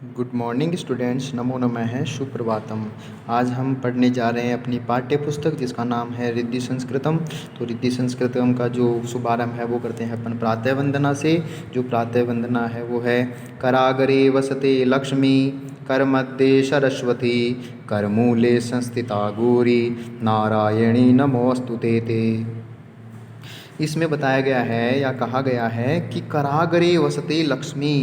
Good morning students, नमो नमः है, सुप्रभातम। आज हम पढ़ने जा रहे हैं अपनी पाठ्य पुस्तक जिसका नाम है रिद्धि संस्कृतम। तो रिद्धि संस्कृतम का जो शुभारंभ है वो करते हैं अपन प्रातः वंदना से। जो प्रातः वंदना है वो है करागरे वसते लक्ष्मी, कर मध्य सरस्वती, कर मूले संस्थिता गौरी, नारायणी नमोस्तुते ते। इसमें बताया गया है या कहा गया है कि करागरे वसते लक्ष्मी,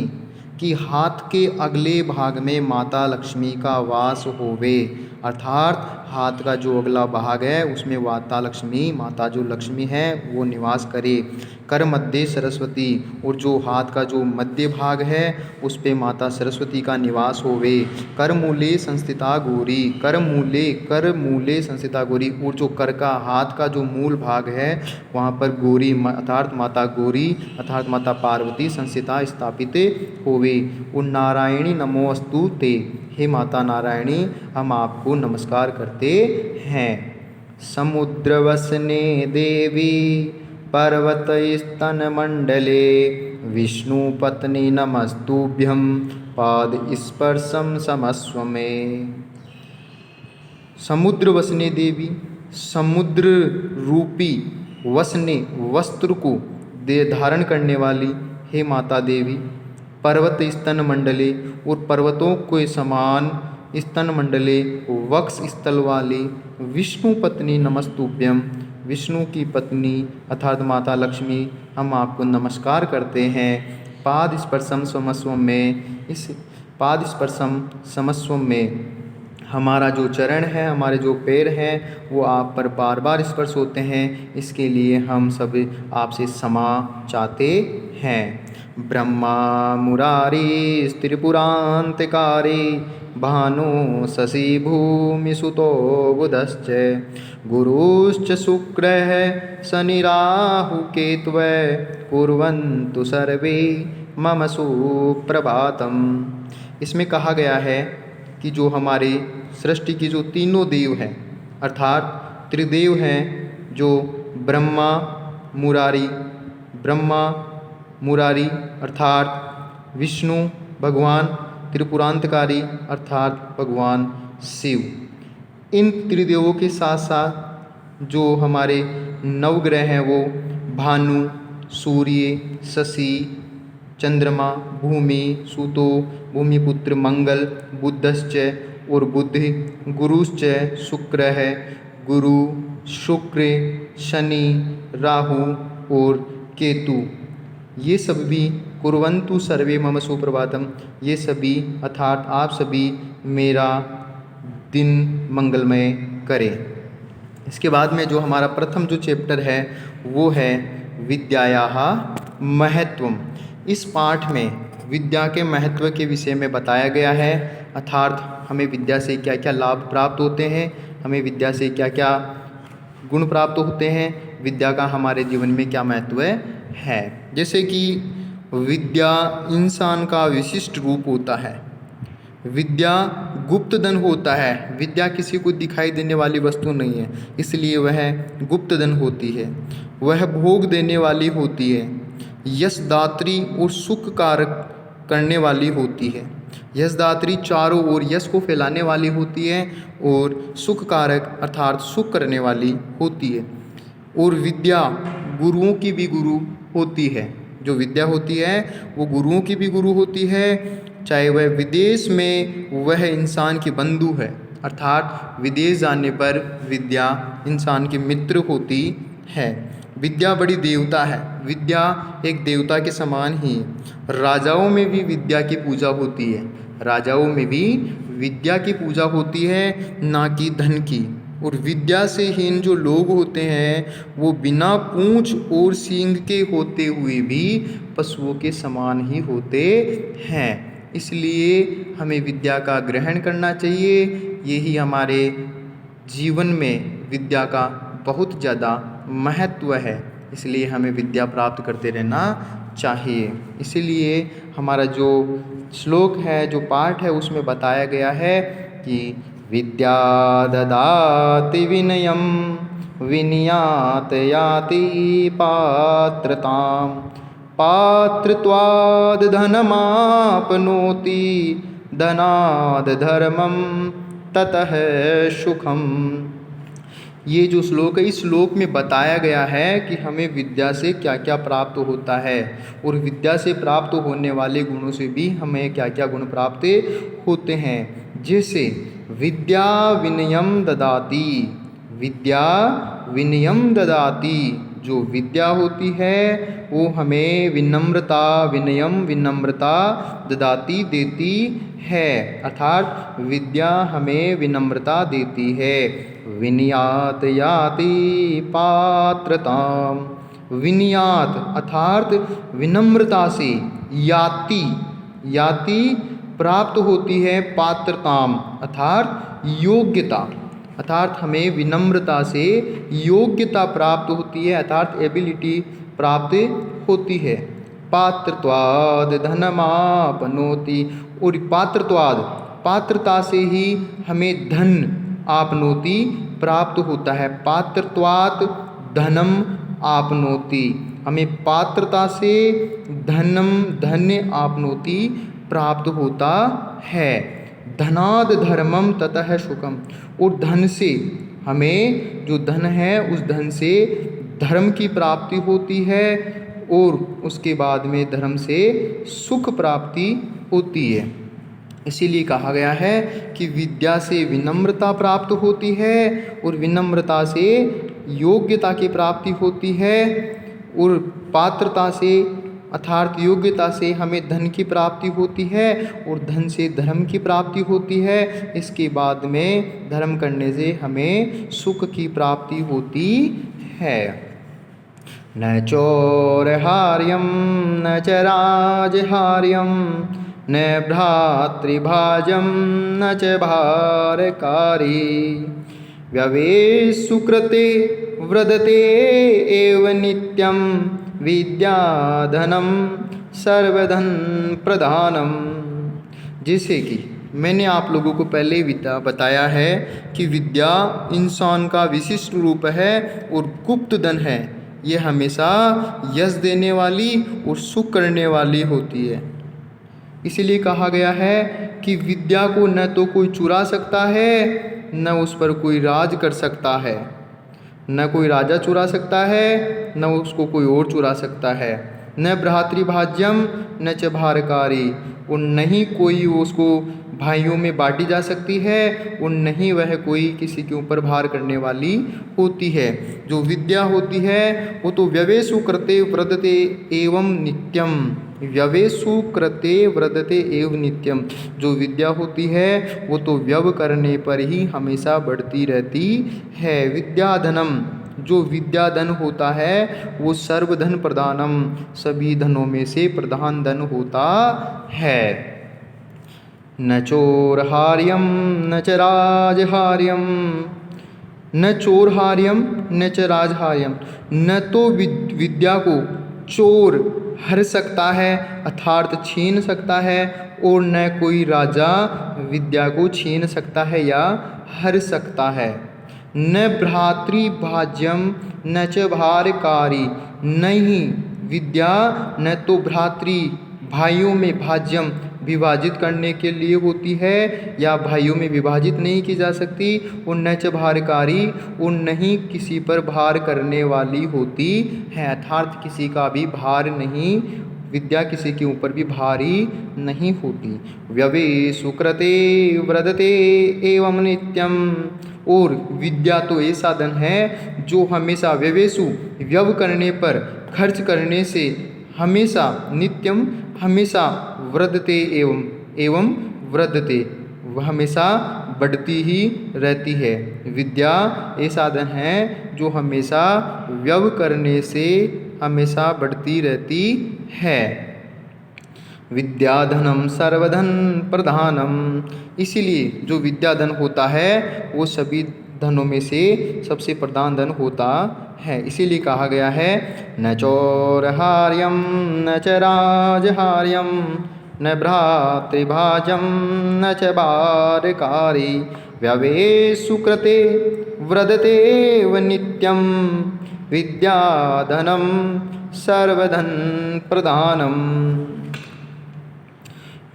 कि हाथ के अगले भाग में माता लक्ष्मी का वास होवे। अर्थात हाथ का जो अगला भाग है उसमें माता लक्ष्मी, माता जो लक्ष्मी है वो निवास करे। कर मध्य सरस्वती, और जो हाथ का जो मध्य भाग है उस पे माता सरस्वती का निवास होवे। कर मूले संस्थिता गौरी, कर मूले संस्थिता गौरी, और जो कर का हाथ का जो मूल भाग है वहाँ पर गौरी अर्थात माता गौरी अर्थात माता पार्वती संस्थिता स्थापित होवे। और नारायणी नमोस्तु ते, हे माता नारायणी हम आपको नमस्कार करते हैं। समुद्रवसने देवी पर्वत स्तन मंडले, विष्णु पत्नी नमस्तुभ्यं पाद स्पर्शम समस्व में। समुद्र वसने देवी, समुद्र रूपी वसने वस्त्र को धारण करने वाली हे माता देवी, पर्वत स्तन मंडले, और पर्वतों के समान स्तन मंडले वक्ष स्थल वाली विष्णु पत्नी नमस्तुभ्यम, विष्णु की पत्नी अर्थात माता लक्ष्मी हम आपको नमस्कार करते हैं। पाद स्पर्शम समस्व में, इस पाद स्पर्शम समस्व में हमारा जो चरण है, हमारे जो पैर हैं वो आप पर बार बार स्पर्श होते हैं, इसके लिए हम सब आपसे क्षमा चाहते हैं। ब्रह्मा मुरारी त्रिपुरांतकारी, भानु शशि भूमि सुतो बुधश्च, गुरुश्च शुक्रः शनि राहु केतवे, कुर्वन्तु सर्वे मम सुप्रभातम। इसमें कहा गया है कि जो हमारे सृष्टि की जो तीनों देव हैं अर्थात त्रिदेव हैं, जो ब्रह्मा मुरारी अर्थात विष्णु भगवान, त्रिपुरांतकारी अर्थात भगवान शिव, इन त्रिदेवों के साथ साथ जो हमारे नवग्रह हैं वो भानु, सूर्य, शशि, चंद्रमा, भूमि, सूतो, भूमिपुत्र मंगल, बुधश्च और बुध, गुरुश्च शुक्र है, गुरु, शुक्र, शनि, राहु और केतु, ये सब भी कुर्वन्तु सर्वे मम सुप्रभातम, ये सभी अर्थात आप सभी मेरा दिन मंगलमय करें। इसके बाद में जो हमारा प्रथम जो चैप्टर है वो है विद्यायाः महत्वम। इस पाठ में विद्या के महत्व के विषय में बताया गया है, अर्थात हमें विद्या से क्या क्या लाभ प्राप्त होते हैं, हमें विद्या से क्या क्या गुण प्राप्त होते हैं, विद्या का हमारे जीवन में क्या महत्व है। जैसे कि विद्या इंसान का विशिष्ट रूप होता है, विद्या गुप्त धन होता है, विद्या किसी को दिखाई देने वाली वस्तु नहीं है, इसलिए वह गुप्त धन होती है, वह भोग देने वाली होती है, यशदात्री और सुख कारक करने वाली होती है। यशदात्री चारों ओर यश को फैलाने वाली होती है और सुख कारक अर्थात सुख करने वाली होती है। और विद्या गुरुओं की भी गुरु होती है, जो विद्या होती है वो गुरुओं की भी गुरु होती है, चाहे वह विदेश में वह इंसान की बंधु है, अर्थात विदेश जाने पर विद्या इंसान की मित्र होती है। विद्या बड़ी देवता है, विद्या एक देवता के समान ही है। राजाओं में भी विद्या की पूजा होती है, राजाओं में भी विद्या की पूजा होती है, ना कि धन की। और विद्या से हीन जो लोग होते हैं वो बिना पूंछ और सींग के होते हुए भी पशुओं के समान ही होते हैं, इसलिए हमें विद्या का ग्रहण करना चाहिए। यही हमारे जीवन में विद्या का बहुत ज़्यादा महत्व है, इसलिए हमें विद्या प्राप्त करते रहना चाहिए। इसीलिए हमारा जो श्लोक है, जो पाठ है, उसमें बताया गया है कि विद्या ददाति विनयम, विनयात याति पात्रताम, पात्रत्वाद धनमाप्नोति, धनाद धर्मम ततः सुखम। ये जो श्लोक है, इस श्लोक में बताया गया है कि हमें विद्या से क्या क्या प्राप्त होता है और विद्या से प्राप्त होने वाले गुणों से भी हमें क्या क्या गुण प्राप्त होते हैं। जैसे विद्या विनयम ददाति, विद्या विनयम ददाति, जो विद्या होती है वो हमें विनम्रता, विनयम विनम्रता ददाति देती है, अर्थात विद्या हमें विनम्रता देती है। विनयात याति पात्रताम, विनयात अर्थात विनम्रता से, याति याति प्राप्त होती है, पात्रताम अर्थात योग्यता, अर्थात हमें विनम्रता से योग्यता प्राप्त होती है, अर्थात एबिलिटी प्राप्त होती है। पात्रत्वाद धनमापनोति, और पात्रत्वाद पात्रता से ही हमें धन आपनोति प्राप्त होता है। पात्रत्वात् धनम आपनोति, हमें पात्रता से धनम धन्य आपनोति प्राप्त होता है। धनाद धर्मम ततः सुखम, और धन से हमें जो धन है उस धन से धर्म की प्राप्ति होती है और उसके बाद में धर्म से सुख प्राप्ति होती है। इसीलिए कहा गया है कि विद्या से विनम्रता प्राप्त होती है और विनम्रता से योग्यता की प्राप्ति होती है और पात्रता से अर्थात योग्यता से हमें धन की प्राप्ति होती है और धन से धर्म की प्राप्ति होती है। इसके बाद में धर्म करने से हमें सुख की प्राप्ति होती है। न चोरहार्यम न च राजहार्यम न भ्रातृभाजम न च भारकारी, व्यवेषु कृते व्रदते एव नित्यम विद्याधनम सर्वधन प्रधानम। जैसे कि मैंने आप लोगों को पहले ही बताया है कि विद्या इंसान का विशिष्ट रूप है और गुप्त धन है। ये हमेशा यश देने वाली और सुख करने वाली होती है। इसीलिए कहा गया है कि विद्या को न तो कोई चुरा सकता है न उस पर कोई राज कर सकता है, न कोई राजा चुरा सकता है न उसको कोई और चुरा सकता है। न भ्रातृभाज्यम न च भारकारी, और नहीं कोई उसको भाइयों में बांटी जा सकती है और नहीं वह कोई किसी के ऊपर भार करने वाली होती है। जो विद्या होती है वो तो व्यवेषु कृते व्रतते एवं नित्यम, व्यवेषु कृते व्रतते एवं नित्यम, जो विद्या होती है वो तो व्यव करने पर ही हमेशा बढ़ती रहती है। विद्याधनम, जो विद्याधन होता है वो सर्वधन प्रधानम, सभी धनों में से प्रधान धन होता है। न चोरहार्यम न च राजहार्यम, न चोरहार्यम न च राजहार्यम, न तो विद्या को चोर हर सकता है अर्थात छीन सकता है और न कोई राजा विद्या को छीन सकता है या हर सकता है। न भ्रातृभाज्यम न च भारकारी, नहीं विद्या न तो भ्रातृ भाइयों में भाज्यम विभाजित करने के लिए होती है या भाइयों में विभाजित नहीं की जा सकती, और न च भारकारी, और नहीं किसी पर भार करने वाली होती है, अर्थात किसी का भी भार नहीं, विद्या किसी के ऊपर भी भारी नहीं होती। व्यवेषु कृते व्रतते एवं नित्यम, और विद्या तो ऐसा धन है जो हमेशा व्यवेषु व्यव करने पर खर्च करने से हमेशा नित्यम हमेशा वृद्धते एवं वृद्धते, वह हमेशा बढ़ती ही रहती है। विद्या ऐसा धन है जो हमेशा व्यव करने से हमेशा बढ़ती रहती है। विद्याधनम सर्वधन प्रधानम, इसीलिए जो विद्याधन होता है वो सभी धनों में से सबसे प्रधान धन होता है। इसीलिए कहा गया है न चोरहार्यम न च राजहार्यम न भ्रातृभाजम न च भारकारी, व्यवेषु कृते व्रतते नित्यम विद्याधनम सर्वधन प्रधानम।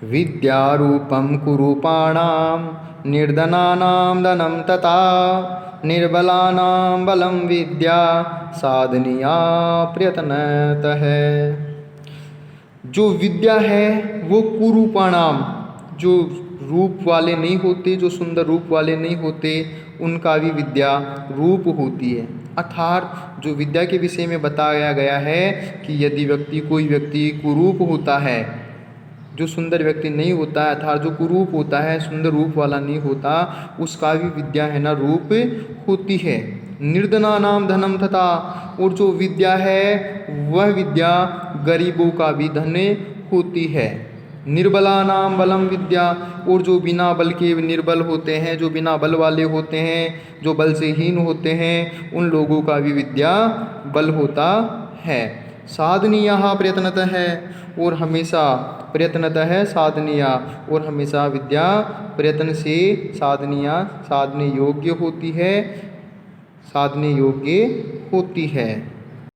विद्यारूपं कुरूपाणां निर्धनानां धनं तथा निर्बलानां बलं विद्या साधनीया प्रयत्नतः। जो विद्या है वो कुरूपाणाम, जो रूप वाले नहीं होते, जो सुंदर रूप वाले नहीं होते, उनका भी विद्या रूप होती है। अर्थात जो विद्या के विषय में बताया गया है कि यदि कोई व्यक्ति कुरूप होता है, जो सुंदर व्यक्ति नहीं होता है, अर्थात जो कुरूप होता है, सुंदर रूप वाला नहीं होता, उसका भी विद्या है ना रूप होती है। निर्धनानाम धनम तथा, और जो विद्या है वह विद्या गरीबों का भी धन होती है। निर्बलानाम बलम विद्या, और जो बिना बल के निर्बल होते हैं, जो बिना बल वाले होते हैं, जो बल से हीन होते हैं, उन लोगों का भी विद्या बल होता है। साधनीय प्रयत्नतः है, और हमेशा प्रयत्नतः है साधनीय, और हमेशा विद्या प्रयत्न से साधनीय, साधने योग्य होती है, साधने योग्य होती है।